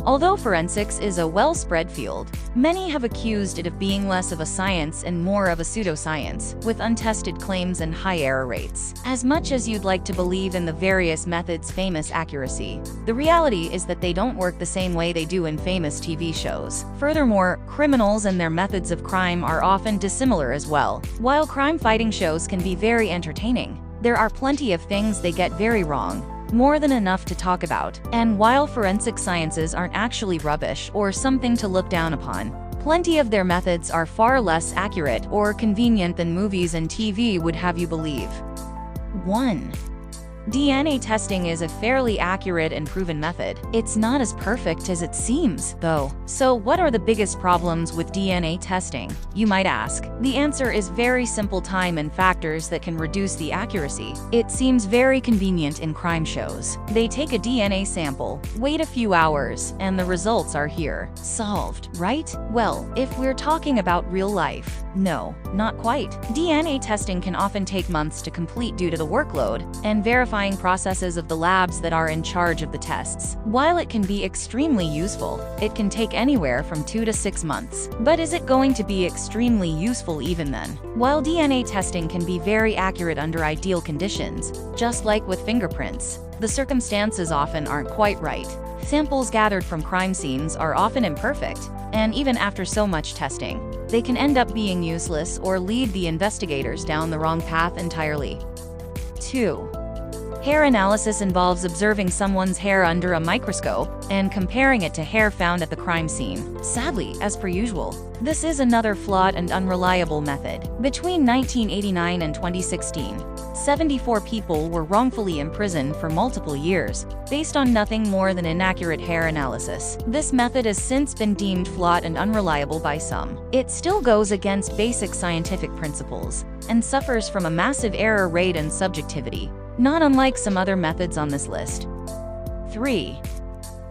Although forensics is a well-spread field, many have accused it of being less of a science and more of a pseudoscience, with untested claims and high error rates. As much as you'd like to believe in the various methods' famous accuracy, the reality is that they don't work the same way they do in famous TV shows. Furthermore, criminals and their methods of crime are often dissimilar as well. While crime-fighting shows can be very entertaining, there are plenty of things they get very wrong, more than enough to talk about. And while forensic sciences aren't actually rubbish or something to look down upon, plenty of their methods are far less accurate or convenient than movies and TV would have you believe. 1. DNA testing is a fairly accurate and proven method. It's not as perfect as it seems, though. So what are the biggest problems with DNA testing, you might ask? The answer is very simple: time and factors that can reduce the accuracy. It seems very convenient in crime shows. They take a DNA sample, wait a few hours, and the results are here. Solved, right? Well, if we're talking about real life, no, not quite. DNA testing can often take months to complete due to the workload and verifying processes of the labs that are in charge of the tests. While it can be extremely useful, it can take anywhere from 2 to 6 months. But is it going to be extremely useful even then? While DNA testing can be very accurate under ideal conditions, just like with fingerprints, the circumstances often aren't quite right. Samples gathered from crime scenes are often imperfect, and even after so much testing, they can end up being useless or lead the investigators down the wrong path entirely. 2. Hair analysis involves observing someone's hair under a microscope and comparing it to hair found at the crime scene. Sadly, as per usual, this is another flawed and unreliable method. Between 1989 and 2016, 74 people were wrongfully imprisoned for multiple years, based on nothing more than inaccurate hair analysis. This method has since been deemed flawed and unreliable by some. It still goes against basic scientific principles, and suffers from a massive error rate and subjectivity, not unlike some other methods on this list. 3.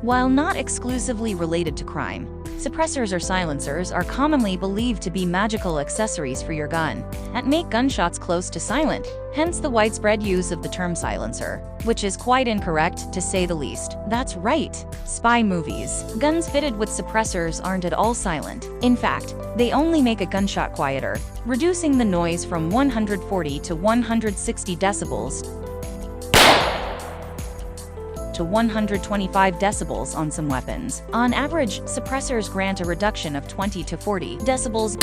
While not exclusively related to crime, suppressors or silencers are commonly believed to be magical accessories for your gun and make gunshots close to silent, hence the widespread use of the term silencer, which is quite incorrect to say the least. That's right, spy movies. Guns fitted with suppressors aren't at all silent. In fact, they only make a gunshot quieter, reducing the noise from 140 to 160 decibels to 125 decibels on some weapons. On average, suppressors grant a reduction of 20 to 40 decibels,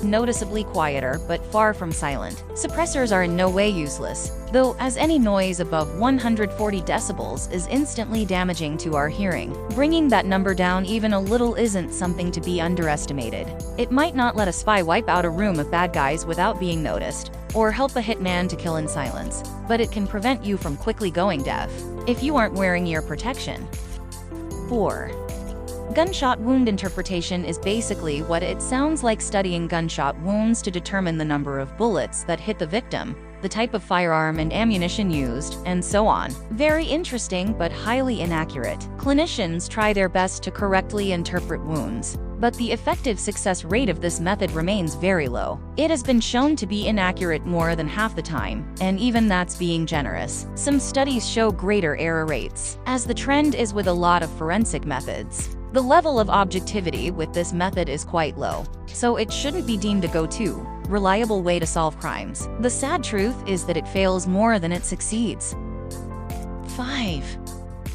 noticeably quieter but far from silent. Suppressors are in no way useless, though, as any noise above 140 decibels is instantly damaging to our hearing. Bringing that number down even a little isn't something to be underestimated. It might not let a spy wipe out a room of bad guys without being noticed, or help a hitman to kill in silence, but it can prevent you from quickly going deaf if you aren't wearing ear protection. 4. Gunshot wound interpretation is basically what it sounds like: studying gunshot wounds to determine the number of bullets that hit the victim, the type of firearm and ammunition used, and so on. Very interesting but highly inaccurate. Clinicians try their best to correctly interpret wounds, but the effective success rate of this method remains very low. It has been shown to be inaccurate more than half the time, and even that's being generous. Some studies show greater error rates. As the trend is with a lot of forensic methods, the level of objectivity with this method is quite low, so it shouldn't be deemed a go-to, reliable way to solve crimes. The sad truth is that it fails more than it succeeds. 5.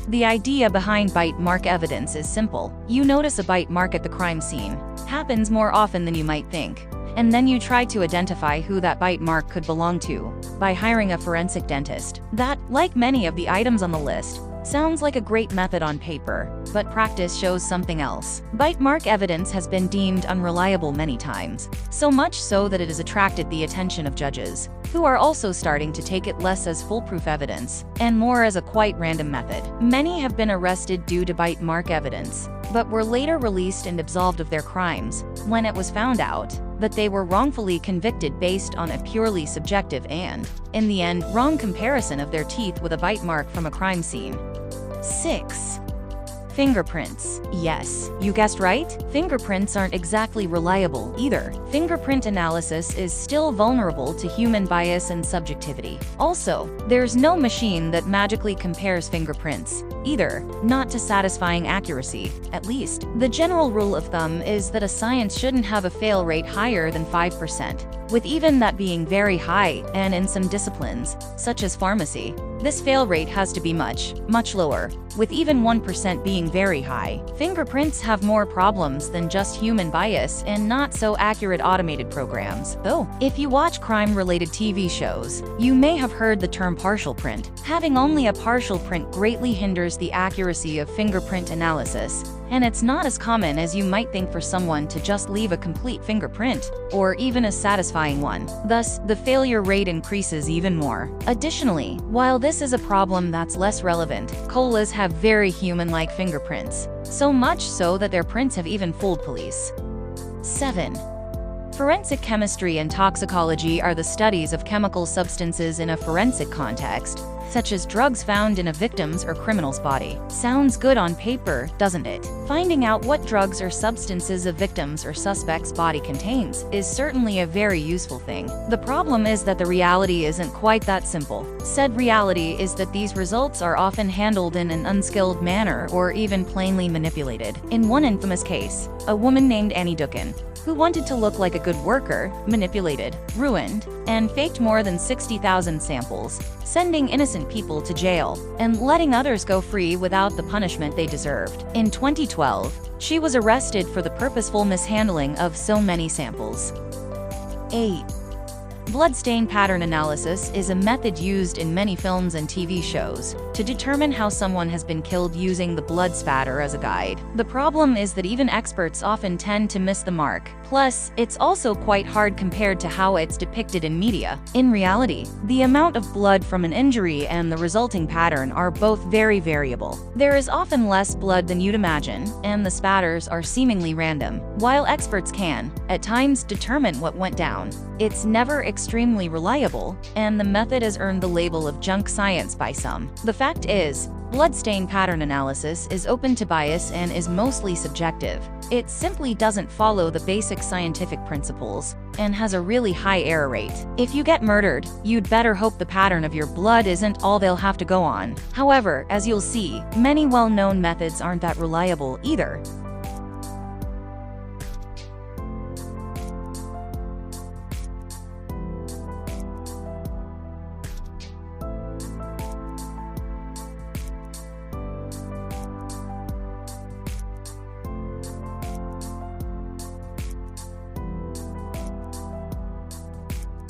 The idea behind bite mark evidence is simple. You notice a bite mark at the crime scene. Happens more often than you might think. And then you try to identify who that bite mark could belong to by hiring a forensic dentist. That, like many of the items on the list, sounds like a great method on paper, but practice shows something else. Bite mark evidence has been deemed unreliable many times, so much so that it has attracted the attention of judges, who are also starting to take it less as foolproof evidence, and more as a quite random method. Many have been arrested due to bite mark evidence, but were later released and absolved of their crimes when it was found out that they were wrongfully convicted based on a purely subjective and, in the end, wrong comparison of their teeth with a bite mark from a crime scene. 6. Fingerprints. Yes, you guessed right. Fingerprints aren't exactly reliable either. Fingerprint analysis is still vulnerable to human bias and subjectivity. Also, there's no machine that magically compares fingerprints either, not to satisfying accuracy, at least. The general rule of thumb is that a science shouldn't have a fail rate higher than 5%, with even that being very high, and in some disciplines, such as pharmacy, this fail rate has to be much, much lower, with even 1% being very high. Fingerprints have more problems than just human bias and not so accurate automated programs. Though, if you watch crime-related TV shows, you may have heard the term partial print. Having only a partial print greatly hinders the accuracy of fingerprint analysis, and it's not as common as you might think for someone to just leave a complete fingerprint, or even a satisfying one. Thus, the failure rate increases even more. Additionally, while this is a problem that's less relevant, colas have very human-like fingerprints, so much so that their prints have even fooled police. 7. Forensic chemistry and toxicology are the studies of chemical substances in a forensic context, such as drugs found in a victim's or criminal's body. Sounds good on paper, doesn't it? Finding out what drugs or substances a victim's or suspect's body contains is certainly a very useful thing. The problem is that the reality isn't quite that simple. Said reality is that these results are often handled in an unskilled manner or even plainly manipulated. In one infamous case, a woman named Annie Dukin, who wanted to look like a good worker, manipulated, ruined, and faked more than 60,000 samples, sending innocent people to jail and letting others go free without the punishment they deserved. In 2012, she was arrested for the purposeful mishandling of so many samples. 8. Bloodstain pattern analysis is a method used in many films and TV shows to determine how someone has been killed using the blood spatter as a guide. The problem is that even experts often tend to miss the mark. Plus, it's also quite hard compared to how it's depicted in media. In reality, the amount of blood from an injury and the resulting pattern are both very variable. There is often less blood than you'd imagine, and the spatters are seemingly random. While experts can, at times, determine what went down, it's never extremely reliable, and the method has earned the label of junk science by some. The fact is, bloodstain pattern analysis is open to bias and is mostly subjective. It simply doesn't follow the basic scientific principles and has a really high error rate. If you get murdered, you'd better hope the pattern of your blood isn't all they'll have to go on. However, as you'll see, many well-known methods aren't that reliable either.